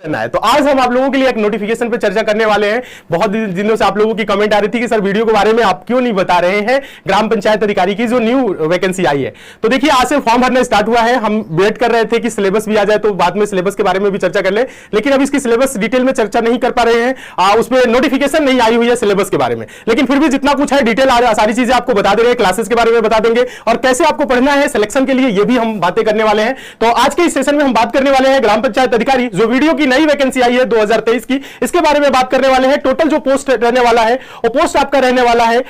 करना है। तो आज हम आप लोगों के लिए एक नोटिफिकेशन पे चर्चा करने वाले हैं। बहुत दिनों से आप लोगों की कमेंट आ रही थी कि सर वीडियो के बारे में आप क्यों नहीं बता रहे हैं ग्राम पंचायत अधिकारी की जो न्यू वैकेंसी आई है। तो देखिए आज से फॉर्म भरना स्टार्ट हुआ है। हम वेट कर रहे थे कि सिलेबस भी आ जाए तो बाद में सिलेबस के बारे में भी चर्चा कर ले, लेकिन अब इसकी सिलेबस डिटेल में चर्चा नहीं कर पा रहे हैं। उसमें नोटिफिकेशन नहीं आई हुई है सिलेबस के बारे में, लेकिन फिर भी जितना कुछ है डिटेल सारी चीजें आपको बता दे रहे हैं। क्लासेस के बारे में बता देंगे और कैसे आपको पढ़ना है सिलेक्शन के लिए, ये भी हम बातें करने वाले हैं। तो आज के इस सेशन में हम बात करने वाले हैं ग्राम पंचायत अधिकारी जो वीडियो की नई वैकेंसी आई है 2023 की, इसके बारे में बात करने वाले हैं। टोटल जो पोस्ट रहने वाला है वो पोस्ट आपका रहने वाला है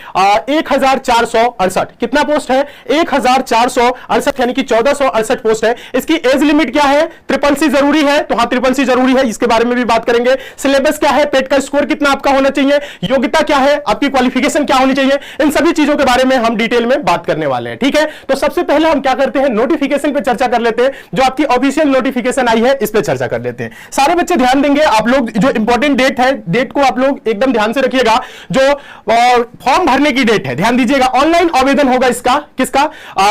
1468। कितना पोस्ट है? 1468 यानी कि 1468 पोस्ट है। इसकी एज लिमिट क्या है? SSC जरूरी है, तो हाँ SSC जरूरी है, इसके बारे में भी बात करेंगे। सिलेबस क्या है? पेट का स्कोर कितना आपका होना चाहिए? योग्यता क्या है? आपकी क्वालिफिकेशन क्या होनी चाहिए? इन सभी चीजों के बारे में हम डिटेल में बात करने वाले हैं। ठीक है, तो सबसे पहले हम क्या करते हैं, नोटिफिकेशन पे चर्चा कर लेते हैं। जो आपकी ऑफिशियल नोटिफिकेशन आई है इस पे चर्चा कर लेते हैं। सारे बच्चे ध्यान देंगे, आप लोग जो इंपॉर्टेंट डेट है, डेट को आप लोग एकदम ध्यान से रखिएगा। जो फॉर्म भरने की डेट है ध्यान दीजिएगा। ऑनलाइन आवेदन होगा इसका, किसका?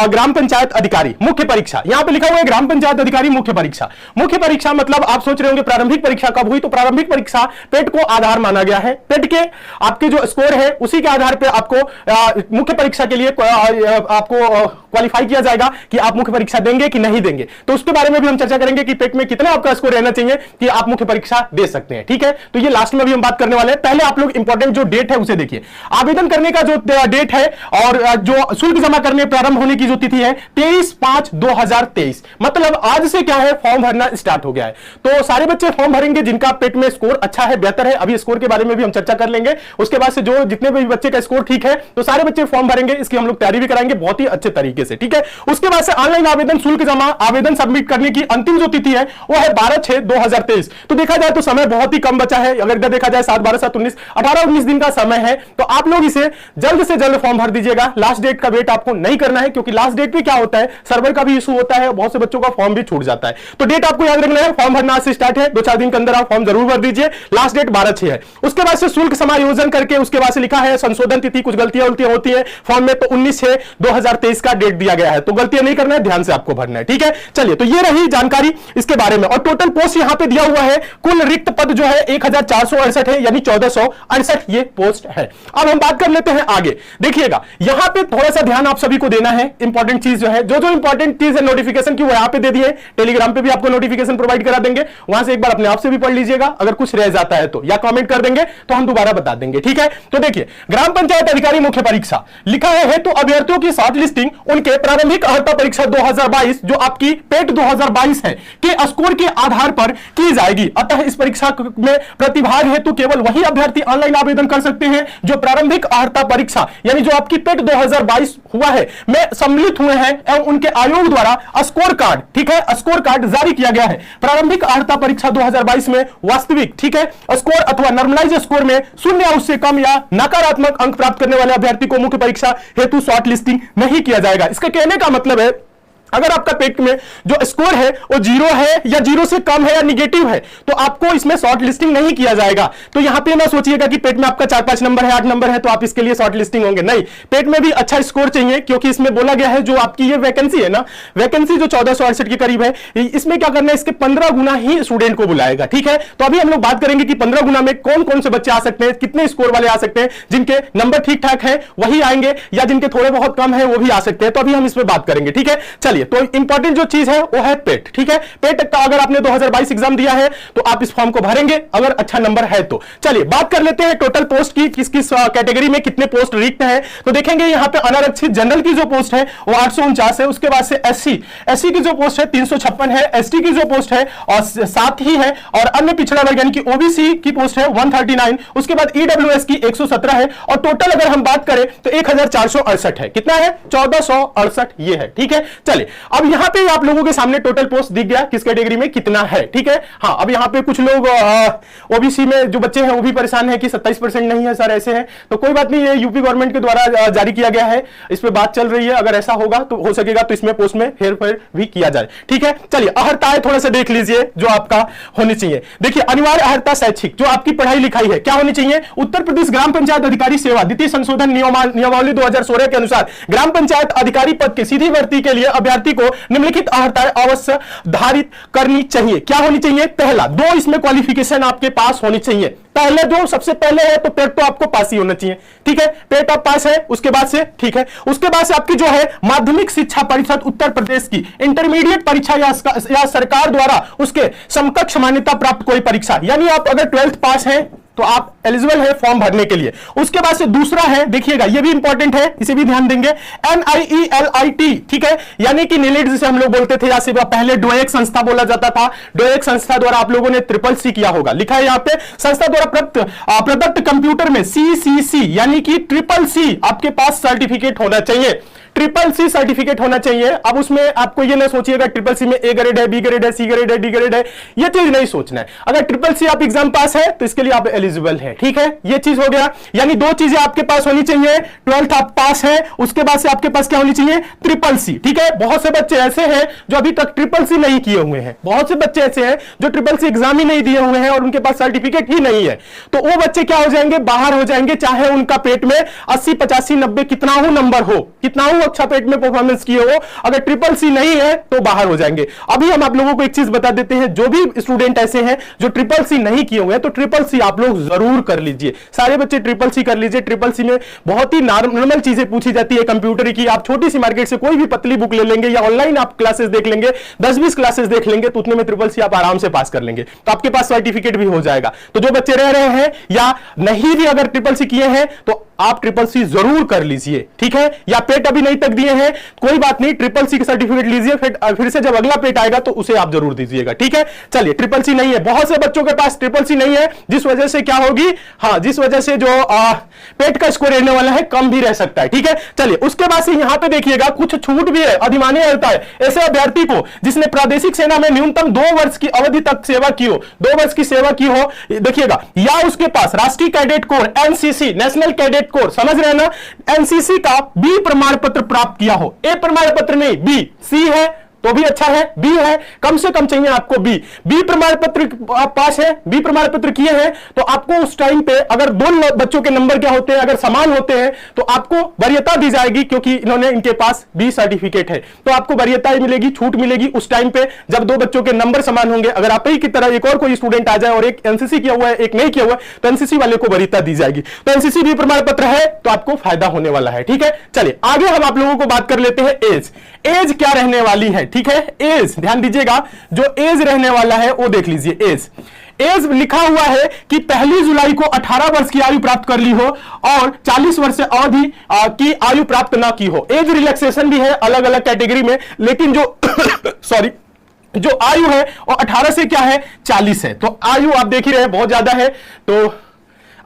ग्राम पंचायत अधिकारी मुख्य परीक्षा। यहां पे लिखा हुआ है ग्राम पंचायत अधिकारी मुख्य परीक्षा। मुख्य परीक्षा मतलब आप सोच रहे होंगे प्रारंभिक परीक्षा कब हुई, तो प्रारंभिक परीक्षा पेट को आधार माना गया है। पेट के आपके जो स्कोर है उसी के आधार पर आपको मुख्य परीक्षा के लिए आपको क्वालिफाई किया जाएगा कि आप मुख्य परीक्षा देंगे कि नहीं देंगे। तो उसके बारे में भी हम चर्चा करेंगे कि पेट में कितना आपका स्कोर रहना चाहिए कि आप मुख्य परीक्षा दे सकते हैं। ठीक है, तो ये लास्ट में भी हम बात करने वाले हैं। पहले आप लोग इंपॉर्टेंट जो डेट है उसे देखिए। आवेदन करने का जो डेट है और जो शुल्क जमा करने प्रारंभ होने की जो तिथि है 23/5/2023, मतलब आज से क्या है फॉर्म भरना स्टार्ट हो गया है। तो सारे बच्चे फॉर्म भरेंगे जिनका पेट में स्कोर अच्छा है, बेहतर है। अभी स्कोर के बारे में भी हम चर्चा कर लेंगे। उसके बाद से जो जितने भी बच्चे का स्कोर ठीक है तो सारे बच्चे फॉर्म भरेंगे। इसकी हम लोग तैयारी भी कराएंगे बहुत ही अच्छे तरीके से। ठीक है, उसके बाद से ऑनलाइन आवेदन शुल्क जमा आवेदन सबमिट करने की अंतिम जो तिथि है वो है 12/6/2023। तो देखा जाए तो समय बहुत ही कम बचा है। अगर इधर देखा जाए 7, 12, 7, 19, 18-19 दिन का समय है। तो आप लोग इसे जल्द से जल्द फॉर्म भर दीजिएगा। लास्ट डेट का वेट आपको नहीं करना है, क्योंकि लास्ट डेट पे क्या होता है, सर्वर का भी इशू होता है, बहुत से बच्चों का फॉर्म भी छूट जाता है। तो डेट आपको याद रखना है, फॉर्म भरना से स्टार्ट है, 2-4 दिन के अंदर आप फॉर्म जरूर भर दीजिए। लास्ट डेट 12/6 है। उसके बाद से शुल्क समायोजन करके उसके बाद से लिखा है संशोधन तिथि, कुछ गलतियां उल्टियां होती है फॉर्म में, तो 19/6/2023 का डेट दिया गया है। तो गलतियां नहीं करना है, ध्यान से आपको भरना है। ठीक है, चलिए तो ये रही जानकारी इसके बारे में। और टोटल पोस्ट यहां पे दिया हुआ है, कुल रिक्त पद जो है 1468 है, यानी 1468 ये पोस्ट है। अब हम बात कर लेते हैं आगे। देखिएगा यहां पे थोड़ा सा ध्यान आप सभी को देना है। इंपॉर्टेंट चीज जो है, जो इंपॉर्टेंट चीज है नोटिफिकेशन की वो यहां पे दे दी है। टेलीग्राम पे भी आपको नोटिफिकेशन प्रोवाइड करा देंगे, वहां से एक बार अपने आप से भी पढ़ लीजिएगा। अगर कुछ रह जाता है तो या कमेंट कर देंगे तो हम दोबारा बता देंगे। ठीक है, तो देखिए ग्राम पंचायत अधिकारी मुख्य परीक्षा लिखा है तो अभ्यर्थियों की शॉर्ट लिस्टिंग उनके प्रारंभिक अर्हता परीक्षा 2022 जो आपकी पेट 2022 है के स्कोर के आधार पर की जाएगी। अतः इस परीक्षा में प्रतिभाग हेतु केवल वही अभ्यर्थी ऑनलाइन आवेदन कर सकते हैं जो प्रारंभिक अर्हता परीक्षा यानी जो आपकी पेट 2022 हुआ है में सम्मिलित हुए हैं एवं उनके आयोग द्वारा स्कोर कार्ड, ठीक है, स्कोर कार्ड जारी किया गया है। प्रारंभिक अर्हता परीक्षा 2022 में वास्तविक, ठीक है, स्कोर अथवा नॉर्मलाइज स्कोर में 0 या उससे कम या नकारात्मक अंक प्राप्त करने वाले अभ्यर्थी को मुख्य परीक्षा हेतु शॉर्ट लिस्टिंग नहीं किया जाएगा। इसका कहने का मतलब है अगर आपका पेट में जो स्कोर है वो 0 है या 0 से कम है या निगेटिव है तो आपको इसमें शॉर्ट लिस्टिंग नहीं किया जाएगा। तो यहां पे ना सोचिएगा कि पेट में आपका 4-5 नंबर है, 8 नंबर है तो आप इसके लिए शॉर्ट लिस्टिंग होंगे। नहीं, पेट में भी अच्छा स्कोर चाहिए, क्योंकि इसमें बोला गया है जो आपकी ये वैकेंसी है ना, वैकेंसी जो 1468 के करीब है, इसमें क्या करना है, इसके 15 गुना ही स्टूडेंट को बुलाएगा। ठीक है, तो अभी हम लोग बात करेंगे कि 15 गुना में कौन कौन से बच्चे आ सकते हैं, कितने स्कोर वाले आ सकते हैं। जिनके नंबर ठीक ठाक है वही आएंगे या जिनके थोड़े बहुत कम है वो भी आ सकते हैं। तो अभी हम इस पर बात करेंगे। ठीक है, चलिए तो इंपॉर्टेंट चीज है वो है पेट। ठीक है, पेट का अगर आपने 2022 एग्जाम दिया है तो आप इस फॉर्म को भरेंगे अगर अच्छा नंबर है तो। चलिए बात कर लेते हैं टोटल पोस्ट की, किस किस कैटेगरी में कितने पोस्ट रिक्त हैं। तो देखेंगे यहां पे अनारक्षित जनरल की जो पोस्ट है वो 849 है। उसके बाद से एससी की जो पोस्ट है 356 है। एसटी की जो पोस्ट है और 7 ही है। और अन्य पिछड़ा वर्ग यानी कि ओबीसी की पोस्ट है 139। उसके बाद ईडब्ल्यूएस की 117 है। और टोटल अगर हम बात करें तो 1468 है। कितना है? 1468 ये है। ठीक है, चलिए अब यहां पे आप लोगों के सामने टोटल पोस्ट दिख गया किस कैटेगरी में कितना है। ठीक है, हाँ, अब यहां पे कुछ लोग ओबीसी में जो बच्चे हैं वो भी परेशान है कि 27% नहीं है सर, ऐसे है। तो कोई बात नहीं, ये यूपी गवर्नमेंट के द्वारा जारी किया गया है, इस पे बात चल रही है। अगर ऐसा होगा तो हो सकेगा तो इसमें पोस्ट में फेरफार भी किया जाए। ठीक है, चलिए अर्हताएं थोड़ा सा देख लीजिए जो आपका होनी चाहिए। देखिए अनिवार्य अर्हता शैक्षिक जो आपकी पढ़ाई लिखाई है क्या होनी चाहिए। उत्तर प्रदेश ग्राम पंचायत अधिकारी सेवा द्वितीय संशोधन नियमावली 2016 के अनुसार ग्राम पंचायत अधिकारी पद की सीधी भर्ती के लिए अभ्यर्थी अभ्यर्थी को निम्नलिखित अर्हताएं अवश्य धारित करनी चाहिए। क्या होनी चाहिए? पहला, 2 इसमें क्वालिफिकेशन आपके पास होनी चाहिए। पहले जो सबसे पहले है तो पेट तो आपको पास ही होना चाहिए, ठीक है, पेट आप पास है, उसके बाद से ठीक है, उसके बाद से आपकी जो है माध्यमिक शिक्षा परिषद उत्तर प्रदेश की इंटरमीडिएट परीक्षा या सरकार द्वारा उसके समकक्ष मान्यता प्राप्त कोई परीक्षा, यानी आप अगर 12th पास है तो आप एलिजिबल है फॉर्म भरने के लिए। उसके बाद से दूसरा है, देखिएगा ये भी इंपॉर्टेंट है, इसे भी ध्यान देंगे, NIELIT, ठीक है, यानी कि नीलिट जिसे हम लोग बोलते थे या से पहले डोएक संस्था बोला जाता था। डोएक संस्था द्वारा आप लोगों ने CCC किया होगा, लिखा है यहां पे, संस्था द्वारा प्रदत्त कंप्यूटर में CCC यानी कि CCC आपके पास सर्टिफिकेट होना चाहिए, CCC सर्टिफिकेट होना चाहिए। अब उसमें आपको ये ना सोचिएगा CCC में A ग्रेड है, B ग्रेड है, C ग्रेड है, D ग्रेड है, ये चीज नहीं सोचना है। अगर CCC आप एग्जाम पास है तो इसके लिए आप एलिजिबल है, ठीक है, ये चीज हो गया। यानी 2 चीजें आपके पास होनी चाहिए, 12th आप पास है, उसके बाद से आपके पास क्या होनी चाहिए? CCC, ठीक है। बहुत से बच्चे ऐसे हैं जो अभी तक CCC नहीं किए हुए हैं, बहुत से बच्चे ऐसे हैं जो CCC एग्जाम ही नहीं दिए हुए हैं और उनके पास सर्टिफिकेट ही नहीं है, तो वो बच्चे क्या हो जाएंगे? बाहर हो जाएंगे, चाहे उनका पेट में 80, 85, 90 कितना हो नंबर हो, कितना हो अच्छा पेट में परफॉर्मेंस किए हो, अगर CCC नहीं है तो बाहर हो जाएंगे। अभी हम आप लोगों को एक चीज बता देते हैं, जो भी स्टूडेंट ऐसे हैं जो CCC नहीं किए हुए हैं तो CCC आप लोग जरूर कर लीजिए, सारे बच्चे CCC कर लीजिए। CCC में बहुत ही नॉर्मल चीजें पूछी जाती है कंप्यूटर की, आप छोटी सी मार्केट से कोई भी पतली बुक ले लेंगे या ऑनलाइन आप क्लासेस देख लेंगे, 10-20 क्लासेस देख लेंगे तो उतने में CCC आप आराम से पास कर लेंगे, तो आपके पास सर्टिफिकेट भी हो जाएगा। तो जो बच्चे रह रहे हैं या नहीं भी अगर CCC किए हैं तो आप CCC जरूर कर लीजिए, ठीक है, या पेट अभी नहीं तक दिए हैं कोई बात नहीं, CCC का सर्टिफिकेट लीजिए, फिर से जब अगला पेट आएगा तो उसे आप जरूर दीजिएगा, ठीक है। चलिए, CCC नहीं है, बहुत से बच्चों के पास CCC नहीं है, जिस वजह से क्या होगी, हाँ, जिस वजह से जो पेट का स्कोर रहने वाला है कम भी रह सकता है, ठीक है। चलिए, उसके बाद से यहां पे देखिएगा कुछ छूट भी है, अधिमान्य रहता है ऐसे अभ्यर्थी को जिसने प्रादेशिक सेना में न्यूनतम 2 वर्ष की अवधि तक सेवा की हो, 2 वर्ष की सेवा की हो, देखिएगा, या उसके पास राष्ट्रीय cadet corps NCC national cadet corps, समझ रहे हैं ना, NCC का B प्रमाण पत्र प्राप्त किया हो, A प्रमाण पत्र नहीं, B, C है तो भी अच्छा है, B है, कम से कम चाहिए आपको B प्रमाण पत्र आप पास है, B प्रमाण पत्र किए हैं तो आपको उस टाइम पे अगर 2 बच्चों के नंबर क्या होते हैं, अगर समान होते हैं तो आपको वरीयता दी जाएगी, क्योंकि इन्होंने इनके पास B सर्टिफिकेट है तो आपको वरीयता मिलेगी, छूट मिलेगी उस टाइम पे जब 2 बच्चों के नंबर समान होंगे। अगर आप ही की तरह एक और कोई स्टूडेंट आ जाए और एक NCC किया हुआ है एक नहीं किया हुआ है तो NCC वाले को वरीयता दी जाएगी, तो NCC B प्रमाण पत्र है तो आपको फायदा होने वाला है, ठीक है। चलिए आगे हम आप लोगों को बात कर लेते हैं एज क्या रहने वाली है, ठीक है। एज ध्यान दीजिएगा, जो एज रहने वाला है वो देख लीजिए। एज लिखा हुआ है कि 1 जुलाई को 18 वर्ष की आयु प्राप्त कर ली हो और 40 वर्ष से अवधि की आयु प्राप्त ना की हो। एज रिलैक्सेशन भी है अलग अलग कैटेगरी में, लेकिन जो सॉरी जो आयु है वो 18 से क्या है 40 है, तो आयु आप देख ही रहे हैं बहुत ज्यादा है, तो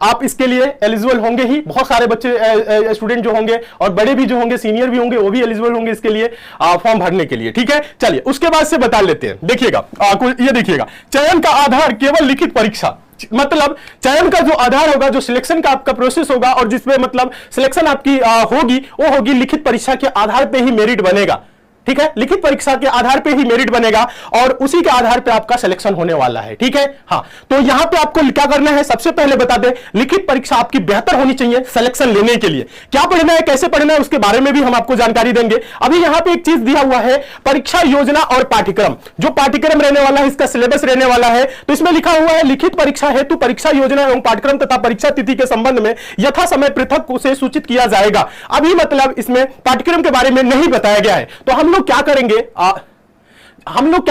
आप इसके लिए एलिजिबल होंगे ही। बहुत सारे बच्चे स्टूडेंट जो होंगे और बड़े भी जो होंगे, सीनियर भी होंगे, वो भी एलिजिबल होंगे इसके लिए फॉर्म भरने के लिए, ठीक है। चलिए उसके बाद से बता लेते हैं, देखिएगा ये देखिएगा, चयन का आधार केवल लिखित परीक्षा, मतलब चयन का जो आधार होगा, जो सिलेक्शन का आपका प्रोसेस होगा और जिसमें मतलब सिलेक्शन आपकी होगी वो होगी लिखित परीक्षा के आधार पे ही मेरिट बनेगा, ठीक है। लिखित परीक्षा के आधार पे ही मेरिट बनेगा और उसी के आधार पे आपका सिलेक्शन होने वाला है, ठीक है। हाँ, तो यहां पे आपको क्या करना है, सबसे पहले बता दें, लिखित परीक्षा आपकी बेहतर होनी चाहिए सिलेक्शन लेने के लिए। क्या पढ़ना है, कैसे पढ़ना है, उसके बारे में भी हम आपको जानकारी देंगे। अभी यहां पे एक चीज दिया हुआ है, परीक्षा योजना और पाठ्यक्रम, जो पाठ्यक्रम रहने वाला है, इसका सिलेबस रहने वाला है, तो इसमें लिखा हुआ है लिखित परीक्षा हेतु परीक्षा योजना एवं पाठ्यक्रम तथा परीक्षा तिथि के संबंध में यथा समय पृथक से सूचित किया जाएगा। अभी मतलब इसमें पाठ्यक्रम के बारे में नहीं बताया गया है, तो हम लोग क्या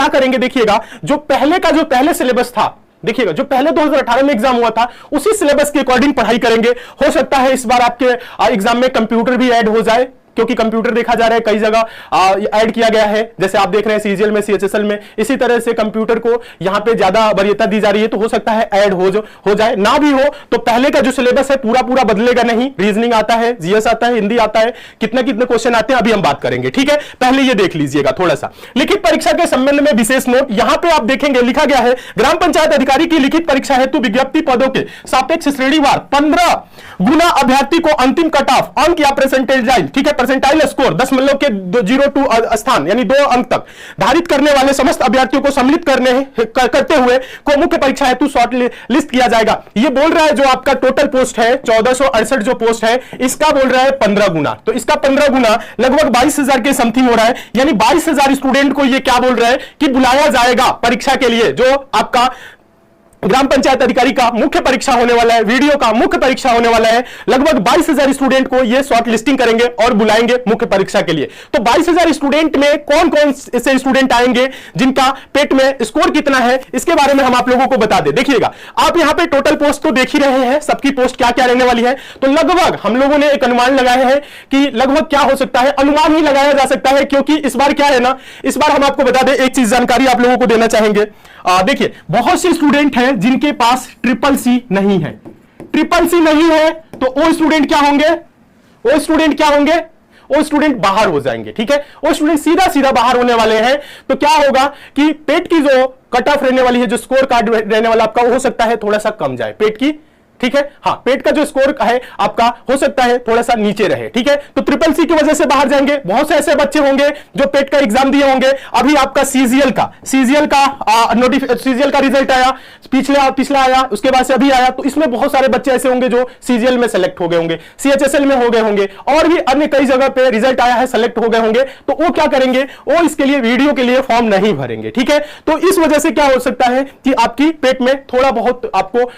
करेंगे, देखिएगा, जो पहले सिलेबस था, देखिएगा जो पहले 2018 में एग्जाम हुआ था उसी सिलेबस के अकॉर्डिंग पढ़ाई करेंगे। हो सकता है इस बार आपके एग्जाम में कंप्यूटर भी ऐड हो जाए, क्योंकि कंप्यूटर देखा जा रहा है कई जगह ऐड किया गया है, जैसे आप देख रहे हैं CGL में, CHSL में, इसी तरह से कंप्यूटर को यहां पे ज्यादा वरीयता दी जा रही है, तो हो सकता है ऐड हो जाए। ना भी हो तो पहले का जो सिलेबस है पूरा बदलेगा नहीं, रीजनिंग आता है, GS आता है, हिंदी आता है, कितने क्वेश्चन आते हैं अभी हम बात करेंगे, ठीक है। पहले ये देख लीजिएगा थोड़ा सा लिखित परीक्षा के संबंध में विशेष नोट, यहां पे आप देखेंगे लिखा गया है, ग्राम पंचायत अधिकारी की लिखित परीक्षा हेतु विज्ञप्ति पदों के सापेक्ष श्रेणीवार 15 गुना अभ्यर्थी को अंतिम कट ऑफ अंक या परसेंटेज, ठीक है, परसेंटाइल स्कोर 10 के 02 स्थान यानी 2 अंक तक धारित करने वाले समस्त अभ्यर्थियों को सम्मिलित करते हुए को मुख्य परीक्षा हेतु शॉर्ट लिस्ट किया जाएगा। ये बोल रहा है जो आपका टोटल पोस्ट है 1468 जो पोस्ट है इसका बोल रहा है 15 गुना, तो इसका 15 गुना लगभग 22,000 के समथिंग हो रहा है, यानी 22,000 स्टूडेंट को ये क्या बोल रहा है कि बुलाया जाएगा परीक्षा के लिए, जो आपका ग्राम पंचायत अधिकारी का मुख्य परीक्षा होने वाला है, वीडियो का मुख्य परीक्षा होने वाला है। लगभग 22,000 स्टूडेंट को ये शॉर्ट लिस्टिंग करेंगे और बुलाएंगे मुख्य परीक्षा के लिए। तो 22,000 स्टूडेंट में कौन कौन से स्टूडेंट आएंगे जिनका पेट में स्कोर कितना है इसके बारे में हम आप लोगों को बता दें। देखिएगा आप यहां पे टोटल पोस्ट तो देख ही रहे हैं, सबकी पोस्ट क्या क्या रहने वाली है। तो लगभग हम लोगों ने एक अनुमान लगाए हैं कि लगभग क्या हो सकता है, अनुमान ही लगाया जा सकता है, क्योंकि इस बार क्या है ना, इस बार हम आपको बता दें एक चीज जानकारी आप लोगों को देना चाहेंगे। देखिए बहुत से स्टूडेंट हैं जिनके पास ट्रिपल-C नहीं है। ट्रिपल-C नहीं है तो वो स्टूडेंट क्या होंगे, वो स्टूडेंट क्या होंगे, वो स्टूडेंट बाहर हो जाएंगे। ठीक है, वो स्टूडेंट सीधा सीधा बाहर होने वाले हैं। तो क्या होगा कि पेट की जो कट ऑफ रहने वाली है, जो स्कोर कार्ड रहने वाला आपका, हो सकता है थोड़ा सा कम जाए पेट की। ठीक है, हाँ पेट का जो स्कोर है आपका हो सकता है थोड़ा सा नीचे रहे। ठीक है, तो ट्रिपल-C की वजह से बाहर जाएंगे। बहुत से ऐसे बच्चे होंगे जो पेट का एग्जाम दिए होंगे, अभी आपका सीजीएल का रिजल्ट आया, पिछला आया, उसके बाद से अभी आया, तो इसमें बहुत सारे बच्चे ऐसे होंगे जो सीजीएल में सेलेक्ट हो गए होंगे, सीएचएसएल में हो गए होंगे, और भी अन्य कई जगह पे रिजल्ट आया है, सेलेक्ट हो गए होंगे। तो वो क्या करेंगे, वो इसके लिए वीडियो के लिए फॉर्म नहीं भरेंगे। ठीक है, तो इस वजह से क्या हो सकता है कि आपकी पेट में थोड़ा बहुत आपको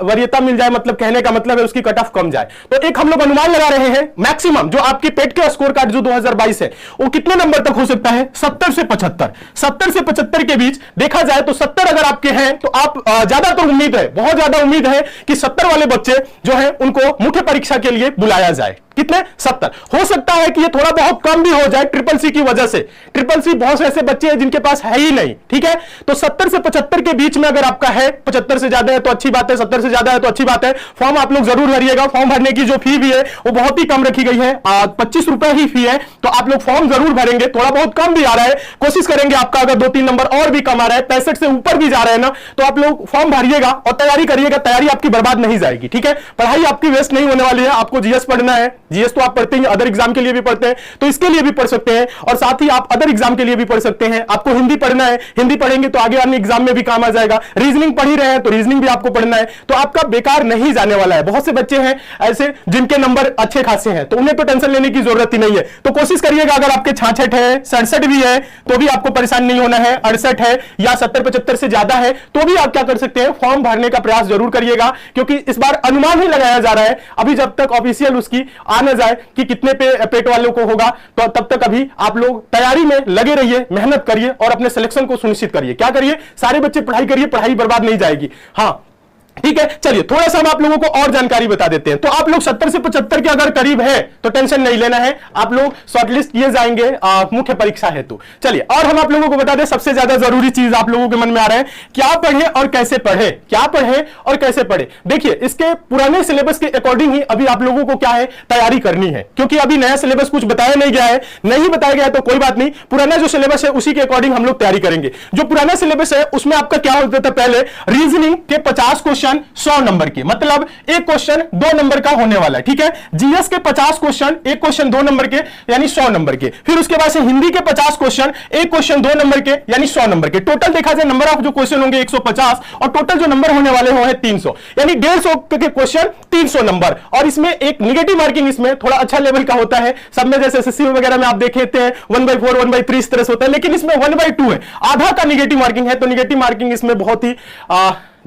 वरीयता मिल जाए, मतलब कहने का मतलब है उसकी कट ऑफ कम जाए। तो एक हम लोग अनुमान लगा रहे हैं मैक्सिमम जो आपके पेट का स्कोर कार्ड जो 2022 है वो कितने नंबर तक हो सकता है, 70 से 75। 70 से 75 के बीच देखा जाए तो 70 अगर आपके हैं तो आप ज्यादातर उम्मीद है, बहुत ज्यादा उम्मीद है कि 70 वाले बच्चे जो है उनको मुख्य परीक्षा के लिए बुलाया जाए। कितने, 70। हो सकता है कि ये थोड़ा बहुत कम भी हो जाए ट्रिपल-C की वजह से। ट्रिपल-C बहुत से ऐसे बच्चे हैं जिनके पास है ही नहीं। ठीक है, तो 70 से 75 के बीच में अगर आपका है, 75 से ज्यादा है तो अच्छी बात है, 70 से ज्यादा है तो अच्छी बात है। फॉर्म आप लोग जरूर भरिएगा। फॉर्म भरने की जो फी भी है वो बहुत ही कम रखी गई है, 25 रुपए ही फी है। तो आप लोग फॉर्म जरूर भरेंगे, थोड़ा बहुत कम भी आ रहा है, कोशिश करेंगे आपका अगर 2-3 नंबर और भी कम आ रहा है, 65 से ऊपर भी जा रहे हैं ना, तो आप लोग फॉर्म भरिएगा और तैयारी करिएगा। तैयारी आपकी बर्बाद नहीं जाएगी। ठीक है, पढ़ाई आपकी वेस्ट नहीं होने वाली है। आपको जीएस पढ़ना है, जीएस तो आप पढ़ते हैं, अदर एग्जाम के लिए भी पढ़ते हैं, तो इसके लिए भी पढ़ सकते हैं, और साथ ही आप अदर एग्जाम के लिए भी पढ़ सकते हैं। आपको हिंदी पढ़ना है, हिंदी पढ़ेंगे तो आगे आने एग्जाम में भी काम आ जाएगा। रीजनिंग पढ़ ही रहे हैं तो रीजनिंग भी आपको पढ़ना है, तो आपका बेकार नहीं जाने वाला है। बहुत से बच्चे हैं ऐसे जिनके नंबर अच्छे खासे हैं, तो उन्हें तो टेंशन लेने की जरूरत ही नहीं है। तो कोशिश करिएगा अगर आपके 66 है, 67 भी है तो भी आपको परेशान नहीं होना है, 68 है या 70-75 से ज्यादा है तो भी आप क्या कर सकते हैं, फॉर्म भरने का प्रयास जरूर करिएगा, क्योंकि इस बार अनुमान ही लगाया जा रहा है। अभी जब तक ऑफिशियल उसकी आ न जाए कि कितने पेट वालों को होगा, तो तब तक अभी आप लोग तैयारी में लगे रहिए, मेहनत करिए और अपने सिलेक्शन को सुनिश्चित करिए। क्या करिए, सारे बच्चे पढ़ाई करिए, पढ़ाई बर्बाद नहीं जाएगी। हाँ ठीक है, चलिए थोड़ा सा हम आप लोगों को और जानकारी बता देते हैं। तो आप लोग 70 से 75 के अगर करीब है तो टेंशन नहीं लेना है, आप लोग शॉर्टलिस्ट किए जाएंगे मुख्य परीक्षा हेतु। चलिए और हम आप लोगों को बता दें सबसे ज्यादा जरूरी चीज आप लोगों के मन में आ रहा है, क्या पढ़े और कैसे पढ़े, क्या पढ़े और कैसे पढ़े। देखिए इसके पुराने सिलेबस के अकॉर्डिंग ही अभी आप लोगों को क्या है तैयारी करनी है, क्योंकि अभी नया सिलेबस कुछ बताया नहीं गया है। नहीं बताया गया है तो कोई बात नहीं, पुराना जो सिलेबस है उसी के अकॉर्डिंग हम लोग तैयारी करेंगे। जो पुराना सिलेबस है उसमें आपका क्या होता था, पहले रीजनिंग के 50 क्वेश्चन 100 नंबर के, मतलब एक क्वेश्चन 2 नंबर का होने वाला है। ठीक है, जीएस के 50 क्वेश्चन, एक क्वेश्चन 2 नंबर के यानी 100 नंबर के। फिर उसके बाद से हिंदी के 50 क्वेश्चन, एक क्वेश्चन 2 नंबर के यानी 100 नंबर के। टोटल देखा जाए नंबर ऑफ जो क्वेश्चन होंगे 150 और टोटल जो नंबर होने वाले हो 300, यानी 150 के क्वेश्चन 300 नंबर। और इसमें एक निगेटिव मार्किंग इसमें थोड़ा अच्छा लेवल का होता है, सब में जैसे एसएससी वगैरह में आप देखे थे 1/4 1/3 इस तरह से होता है, लेकिन इसमें 1/2 है, आधा का निगेटिव मार्किंग है। तो निगेटिव मार्किंग इसमें बहुत ही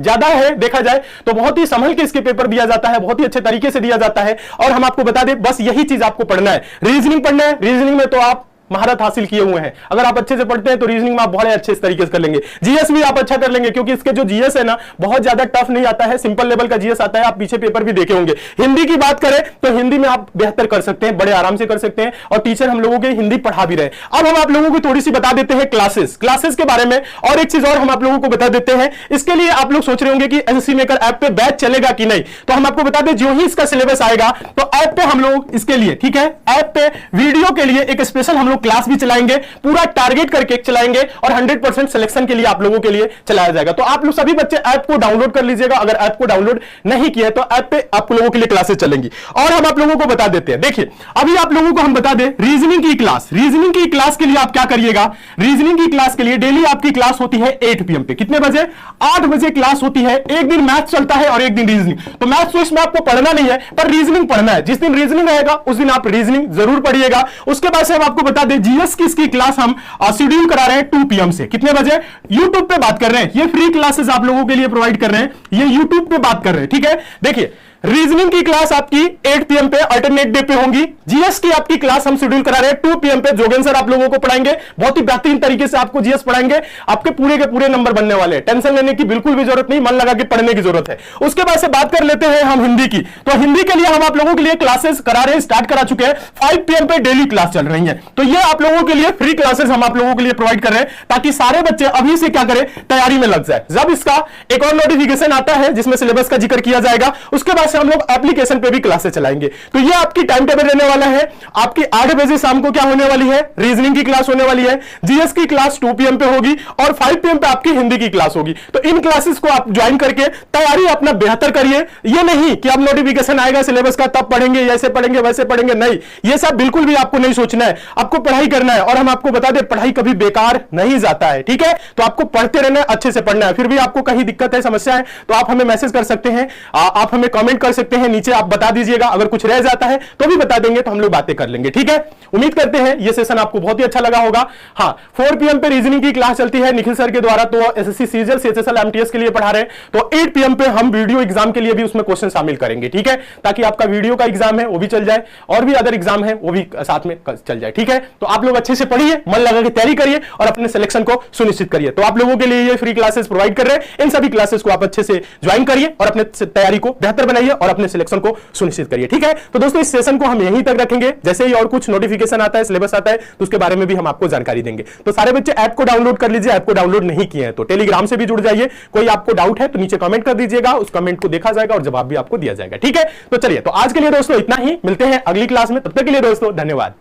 ज्यादा है, देखा जाए तो बहुत ही संभल के इसके पेपर दिया जाता है, बहुत ही अच्छे तरीके से दिया जाता है। और हम आपको बता दें बस यही चीज आपको पढ़ना है, रीजनिंग पढ़ना है। रीजनिंग में तो आप महारत हासिल किए हुए हैं, अगर आप अच्छे से पढ़ते हैं तो रीजनिंग में आप बहुत अच्छे तरीके से कर लेंगे। जीएस भी आप अच्छा कर लेंगे, क्योंकि इसके जो जीएस है ना बहुत ज्यादा टफ नहीं आता है, सिंपल लेवल का जीएस आता है। आप पीछे पेपर भी देखे होंगे। हिंदी की बात करें तो हिंदी में आप बेहतर कर सकते हैं, बड़े आराम से कर सकते हैं, और टीचर हम लोगों के हिंदी पढ़ा भी रहे। अब हम आप लोगों को थोड़ी सी बता देते हैं क्लासेस के बारे में, और एक चीज और हम आप लोगों को बता देते हैं। इसके लिए आप लोग सोच रहे होंगे कि एसएससी मेकर ऐप पे बैच चलेगा कि नहीं, तो हम आपको बता दें जो ही इसका सिलेबस आएगा तो ऐप पे हम लोग इसके लिए, ठीक है, ऐप पे वीडियो के लिए एक स्पेशल हम लोग क्लास भी चलाएंगे, पूरा टारगेट करके चलाएंगे और 100% सिलेक्शन के लिए आप लोगों के लिए चलाया जाएगा। तो आप लोग सभी बच्चे ऐप को डाउनलोड कर लीजिएगा। अगर ऐप को डाउनलोड नहीं किया है तो ऐप पे आप लोगों के लिए क्लासेस चलेंगी। और हम आप लोगों को बता देते हैं, देखिए अभी आप लोगों को हम बता दें रीजनिंग की क्लास, रीजनिंग की क्लास के लिए आप क्या करिएगा, रीजनिंग की क्लास के लिए डेली आपकी क्लास होती है 8 PM पे। कितने बजे? 8 बजे क्लास होती है। एक दिन मैथ चलता है और एक दिन रीजनिंग। तो मैथ तो इसमें आपको पढ़ना नहीं है, पर रीजनिंग पढ़ना है। जिस दिन रीजनिंग रहेगा उस दिन आप रीजनिंग जरूर पढ़िएगा। उसके बाद से हम आपको बता दें जीएस की इसकी क्लास हम शेड्यूल करा रहे हैं 2 PM से। कितने बजे? यूट्यूब पे बात कर रहे हैं, ये फ्री क्लासेस आप लोगों के लिए प्रोवाइड कर रहे हैं, ये यूट्यूब पे बात कर रहे हैं, ठीक है। देखिए रीजनिंग की क्लास आपकी 8 PM पे अल्टरनेट डे पे होंगी। जीएस की आपकी क्लास हम शेड्यूल करा रहे हैं 2 PM पे। जोगेन सर आप लोगों को पढ़ाएंगे, बहुत ही बेहतरीन तरीके से आपको जीएस पढ़ाएंगे। आपके पूरे के पूरे नंबर बनने वाले हैं, टेंशन लेने की बिल्कुल भी जरूरत नहीं, मन लगा के पढ़ने की जरूरत है। उसके बाद से बात कर लेते हैं हम हिंदी की। तो हिंदी के लिए हम आप लोगों के लिए क्लासेस करा रहे हैं, स्टार्ट करा चुके हैं। 5 PM पे डेली क्लास चल रही है। तो ये आप लोगों के लिए फ्री क्लासेस हम आप लोगों के लिए प्रोवाइड कर रहे हैं, ताकि सारे बच्चे अभी से क्या करें, तैयारी में लग जाए। जब इसका एक और नोटिफिकेशन आता है जिसमें सिलेबस का जिक्र किया जाएगा, उसके बाद से हम लोग एप्लीकेशन पे भी क्लासेस चलाएंगे। तो ये आपकी टाइम टेबल रहने वाला है। आपकी 8 बजे शाम को क्या होने वाली है, रीजनिंग की क्लास होने वाली है। जीएस की क्लास 2 PM पे होगी और 5 PM पे आपकी हिंदी की क्लास होगी। तो इन क्लासेस को आप ज्वाइन करके तैयारी अपना बेहतर करिए। ये नहीं कि अब नोटिफिकेशन आएगा सिलेबस का तब पढ़ेंगे, ऐसे पढ़ेंगे वैसे पढ़ेंगे, नहीं, ये सब बिल्कुल भी आपको नहीं सोचना है। आपको पढ़ाई करना है और हम आपको बता दें पढ़ाई कभी बेकार नहीं जाता है, ठीक है। तो आपको पढ़ते रहना है, अच्छे से पढ़ना है। फिर भी आपको कहीं दिक्कत है, समस्या है, तो आप हमें मैसेज कर सकते हैं, आप हमें कमेंट कर सकते हैं, नीचे आप बता दीजिएगा। अगर कुछ रह जाता है तो भी बता देंगे, तो हम लोग बातें कर लेंगे, ठीक है। उम्मीद करते हैं ये सेशन आपको बहुत ही अच्छा लगा होगा। हाँ, 4 PM पे रीजनिंग की क्लास चलती है निखिल सर के द्वारा, तो एसएससी सीजीएल सीएचएसएल एमटीएस के लिए पढ़ा रहे हैं। तो 8 PM पे हम वीडियो एग्जाम के लिए भी उसमें क्वेश्चन शामिल करेंगे, ठीक है, ताकि आपका वीडियो का एग्जाम है वो भी चल जाए और भी अदर एग्जाम है वो भी साथ में चल जाए, ठीक है। तो आप लोग अच्छे से पढ़िए, मन लगा के तैयारी करिए और अपने सिलेक्शन को सुनिश्चित करिए। तो आप लोगों के लिए ये फ्री क्लासेस प्रोवाइड कर रहे हैं। इन सभी क्लासेस को आप अच्छे से ज्वाइन करिए और अपने तैयारी को बेहतर बनाइए और अपने सिलेक्शन को सुनिश्चित करिए, ठीक है। तो दोस्तों इस सेशन को हम यहीं तक रखेंगे। जैसे ही और कुछ नोटिफिकेशन आता है, सिलेबस आता है, तो उसके बारे में भी हम आपको जानकारी देंगे। तो सारे बच्चे ऐप को डाउनलोड कर लीजिए। ऐप को डाउनलोड नहीं किए हैं तो टेलीग्राम से भी जुड़ जाइए। कोई आपको डाउट है तो नीचे कमेंट कर दीजिएगा, उस कमेंट को देखा जाएगा और जवाब भी आपको दिया जाएगा, ठीक है। तो चलिए, तो आज के लिए दोस्तों इतना ही, मिलते हैं अगली क्लास में। तब तक के लिए दोस्तों धन्यवाद।